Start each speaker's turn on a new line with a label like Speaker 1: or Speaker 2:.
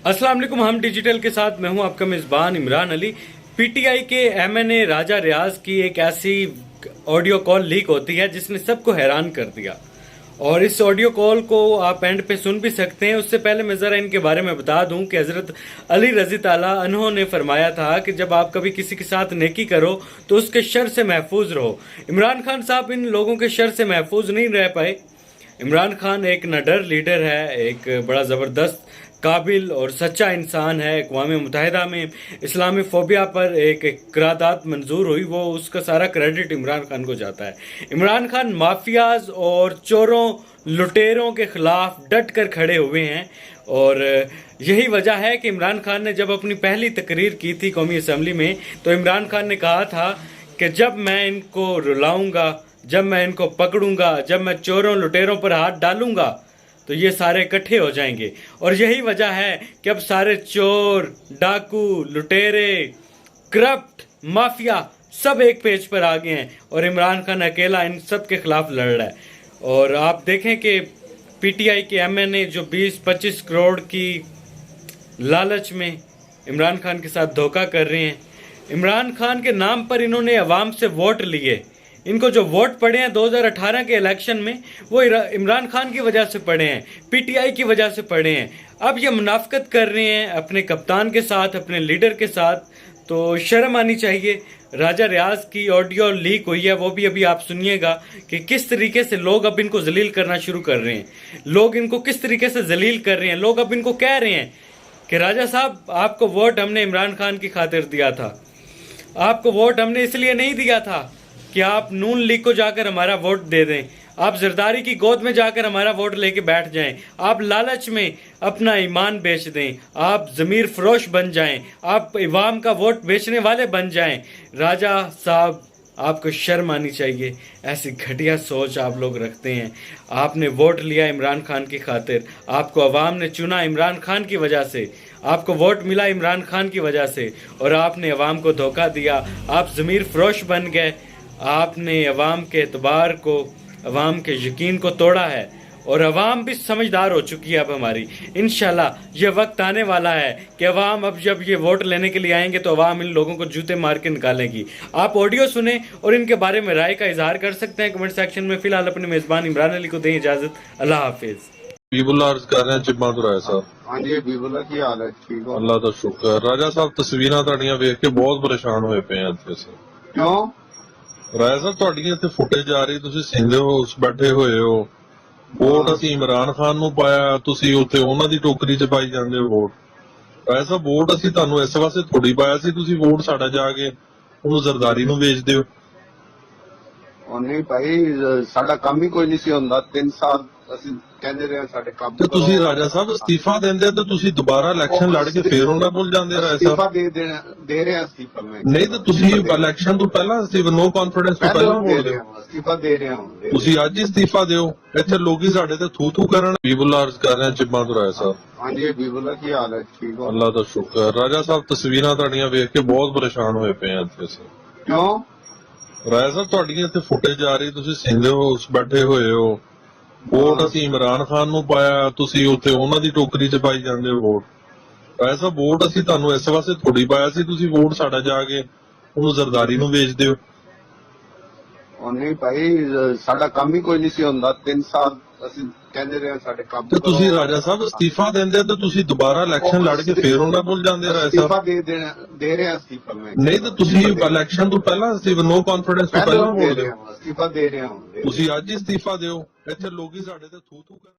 Speaker 1: अस्सलाम वालेकुम। हम डिजिटल के साथ मैं हूं आपका मेजबान इमरान अली। पीटीआई के एमएनए राजा रियाज की एक ऐसी ऑडियो कॉल लीक होती है जिसने सबको हैरान कर दिया, और इस ऑडियो कॉल को आप एंड पे सुन भी सकते हैं। उससे पहले मैं जरा इनके बारे में बता दूं कि हजरत अली रजी ताला अन्हो ने फरमाया था कि जब आप कभी किसी के साथ नेकी करो तो उसके शर से महफूज रहो। इमरान खान साहब इन लोगों के शर से महफूज नहीं रह पाए। इमरान खान एक नडर लीडर है, एक बड़ा ज़बरदस्त काबिल और सच्चा इंसान है। अक़वाम मुत्तहिदा में इस्लामी फोबिया पर एक करारदाद मंजूर हुई, वो उसका सारा क्रेडिट इमरान खान को जाता है। इमरान खान माफियाज और चोरों लुटेरों के खिलाफ डट कर खड़े हुए हैं, और यही वजह है कि इमरान खान ने जब अपनी पहली तकरीर की थी कौमी असम्बली में, तो इमरान खान ने कहा था कि जब मैं इनको रुलाऊंगा, जब मैं इनको पकड़ूंगा, जब मैं चोरों लुटेरों पर हाथ डालूंगा तो ये सारे इकट्ठे हो जाएंगे। और यही वजह है कि अब सारे चोर, डाकू, लुटेरे, करप्ट, माफिया सब एक पेज पर आ गए हैं, और इमरान खान अकेला इन सब के खिलाफ लड़ रहा है। और आप देखें कि पीटीआई के एमएनए जो 20-25 करोड़ की लालच में इमरान खान के साथ धोखा कर रहे हैं। इमरान खान के नाम पर इन्होंने अवाम से वोट लिए। इनको जो वोट पड़े हैं 2018 के इलेक्शन में, वो इमरान खान की वजह से पड़े हैं, पीटीआई की वजह से पड़े हैं। अब ये मुनाफकत कर रहे हैं अपने कप्तान के साथ, अपने लीडर के साथ, तो शर्म आनी चाहिए। राजा रियाज की ऑडियो लीक हुई है, वो भी अभी आप सुनिएगा कि किस तरीके से लोग अब इनको जलील करना शुरू कर रहे हैं। लोग इनको किस तरीके से जलील कर रहे हैं। लोग अब इनको कह रहे हैं कि राजा साहब, आपको वोट हमने इमरान खान की खातिर दिया था, आपको वोट हमने इसलिए नहीं दिया था कि आप नून लीग को जाकर हमारा वोट दे दें, आप जरदारी की गोद में जाकर हमारा वोट लेके बैठ जाएं, आप लालच में अपना ईमान बेच दें, आप ज़मीर फरोश बन जाएं, आप इवाम का वोट बेचने वाले बन जाएं। राजा साहब, आपको शर्म आनी चाहिए। ऐसी घटिया सोच आप लोग रखते हैं। आपने वोट लिया इमरान खान की खातिर, आपको अवाम ने चुना इमरान खान की वजह से, आपको वोट मिला इमरान खान की वजह से, और आपने अवाम को धोखा दिया। आप ज़मीर फरोश बन गए। आपने अवाम के एतबार को, अवाम के यकीन को तोड़ा है, और अवाम भी समझदार हो चुकी है अब हमारी। इंशाल्लाह ये वक्त आने वाला है कि अवाम अब जब ये वोट लेने के लिए आएंगे तो अवाम इन लोगों को जूते मार के निकालेगी। आप ऑडियो सुने और इनके बारे में राय का इजहार कर सकते हैं कमेंट सेक्शन में। फिलहाल अपने मेजबान इमरान अली को दें इजाजत। अल्लाह हाफिज।
Speaker 2: बीबुल्ला अर्ज कर रहे हैं चिम्मा तो राय साहब।
Speaker 3: हाँ जी बीबुल्ला की हाल है? ठीक हो?
Speaker 2: अल्लाह का शुक्र। राजा साहब तस्वीरां ਤੁਹਾਡੀਆਂ ਵੇਖ ਕੇ ਬਹੁਤ ਪਰੇਸ਼ਾਨ ਹੋਏ ਪਏ ਆ ਇੱਥੇ ਸੇ।
Speaker 3: क्यों?
Speaker 2: ਰਾਜਾ ਸਾਹਿਬ ਤੁਹਾਡੀਆਂ ਇੱਥੇ ਫੁਟੇਜ ਆ ਰਹੀ, ਤੁਸੀਂ ਸਿੰਦੇ ਹੋ ਬੈਠੇ ਹੋਏ ਹੋ, ਵੋਟ ਅਸੀਂ ਇਮਰਾਨ ਖਾਨ ਨੂੰ ਪਾਇਆ, ਤੁਸੀਂ ਉੱਥੇ ਉਹਨਾਂ ਦੀ ਟੋਕਰੀ 'ਚ ਪਾਈ ਜਾਂਦੇ ਹੋ ਵੋਟ। ਰਾਜਾ ਸਾਹਿਬ ਵੋਟ ਅਸੀਂ ਤੁਹਾਨੂੰ ਇਸ ਵਾਸਤੇ ਥੋੜੀ ਪਾਇਆ ਸੀ, ਤੁਸੀਂ ਵੋਟ ਸਾਡਾ ਜਾ ਕੇ ਉਹਨੂੰ ਜ਼ਰਦਾਰੀ ਨੂੰ ਵੇਚਦੇ ਹੋ।
Speaker 3: नहीं भाई, साडा काम ही कोई नहीं सी हुंदा। 3 साल ਅਸੀਂ ਕਹਿੰਦੇ ਰਹੇ ਸਾਡੇ ਕੰਮ
Speaker 2: ਤੇ ਤੁਸੀਂ ਰਾਜਾ ਸਾਹਿਬ ਅਸਤੀਫਾ ਦਿੰਦੇ ਤੇ ਤੁਸੀਂ ਦੁਬਾਰਾ ਇਲੈਕਸ਼ਨ ਲੜ ਕੇ ਫੇਰ ਉਹਨਾਂ ਕੋਲ ਜਾਂਦੇ ਰਾਜਾ ਸਾਹਿਬ।
Speaker 3: ਅਸਤੀਫਾ ਦੇ ਰਹੇ ਅਸਤੀਫਾ ਮੈਂ
Speaker 2: ਨਹੀਂ ਤਾਂ ਤੁਸੀਂ ਇਲੈਕਸ਼ਨ ਤੋਂ ਪਹਿਲਾਂ ਅਸਤੀਫਾ, ਨੋ ਕੌਨਫੀਡੈਂਸ ਤੋਂ ਪਹਿਲਾਂ ਬੋਲਦੇ ਹੋ।
Speaker 3: ਅਸਤੀਫਾ ਦੇ ਰਹੇ ਹਾਂ।
Speaker 2: ਤੁਸੀਂ ਅੱਜ ਹੀ ਅਸਤੀਫਾ ਦਿਓ, ਇੱਥੇ ਲੋਕੀ ਸਾਡੇ ਤੇ ਥੂ ਥੂ ਕਰਨ। बीबुल्ला अर्ज कर रहे हैं चिम्मा तो राय साहब।
Speaker 3: हाँ जी बीबुल्ला की हाल है? ठीक हो?
Speaker 2: अल्लाह का शुक्र। राजा साहब तस्वीरां ਤੁਹਾਡੀਆਂ ਵੇਖ ਕੇ ਬਹੁਤ ਪਰੇਸ਼ਾਨ ਹੋਏ ਪਏ ਆ ਇੱਥੇ ਸੇ।
Speaker 3: क्यों?
Speaker 2: ਰਾਜਾ ਸਾਹਿਬ ਤੁਹਾਡੀਆਂ ਇੱਥੇ ਫੁਟੇਜ ਆ ਰਹੀ, ਤੁਸੀਂ ਸਿੰਦੇ ਹੋ ਬੈਠੇ ਹੋਏ ਹੋ, ਵੋਟ ਅਸੀਂ ਇਮਰਾਨ ਖਾਨ ਨੂੰ ਪਾਇਆ, ਤੁਸੀਂ ਉੱਥੇ ਉਹਨਾਂ ਦੀ ਟੋਕਰੀ 'ਚ ਪਾਈ ਜਾਂਦੇ ਹੋ ਵੋਟ। ਰਾਜਾ ਸਾਹਿਬ ਵੋਟ ਅਸੀਂ ਤੁਹਾਨੂੰ ਇਸ ਵਾਸਤੇ ਥੋੜੀ ਪਾਇਆ ਸੀ, ਤੁਸੀਂ ਵੋਟ ਸਾਡਾ ਜਾ ਕੇ ਉਹਨੂੰ ਜ਼ਰਦਾਰੀ ਨੂੰ ਵੇਚਦੇ ਹੋ।
Speaker 3: नहीं भाई, ਸਾਡਾ ਕੰਮ ਹੀ ਕੋਈ ਨਹੀਂ ਸੀ ਹੁੰਦਾ। 3 ਸਾਲ ਅਸੀਂ ਕਹਿੰਦੇ ਰਹੇ ਸਾਡੇ ਕੰਮ
Speaker 2: ਤੇ ਤੁਸੀਂ ਰਾਜਾ ਸਾਹਿਬ ਅਸਤੀਫਾ ਦਿੰਦੇ ਤੇ ਤੁਸੀਂ ਦੁਬਾਰਾ ਇਲੈਕਸ਼ਨ ਲੜ ਕੇ ਫੇਰ ਉਹਨਾਂ ਕੋਲ ਜਾਂਦੇ ਰਾਜਾ ਸਾਹਿਬ।
Speaker 3: ਅਸਤੀਫਾ ਦੇ ਰਹੇ ਅਸਤੀਫਾ ਮੈਂ
Speaker 2: ਨਹੀਂ ਤਾਂ ਤੁਸੀਂ ਇਲੈਕਸ਼ਨ ਤੋਂ ਪਹਿਲਾਂ ਅਸਤੀਫਾ, ਨੋ ਕੌਨਫੀਡੈਂਸ ਤੋਂ ਪਹਿਲਾਂ ਬੋਲਦੇ ਹੋ।
Speaker 3: ਅਸਤੀਫਾ ਦੇ ਰਹੇ ਹਾਂ।
Speaker 2: ਤੁਸੀਂ ਅੱਜ ਹੀ ਅਸਤੀਫਾ ਦਿਓ, ਇੱਥੇ ਲੋਕੀ ਸਾਡੇ ਤੇ ਥੂ ਥੂ ਕਰਨ।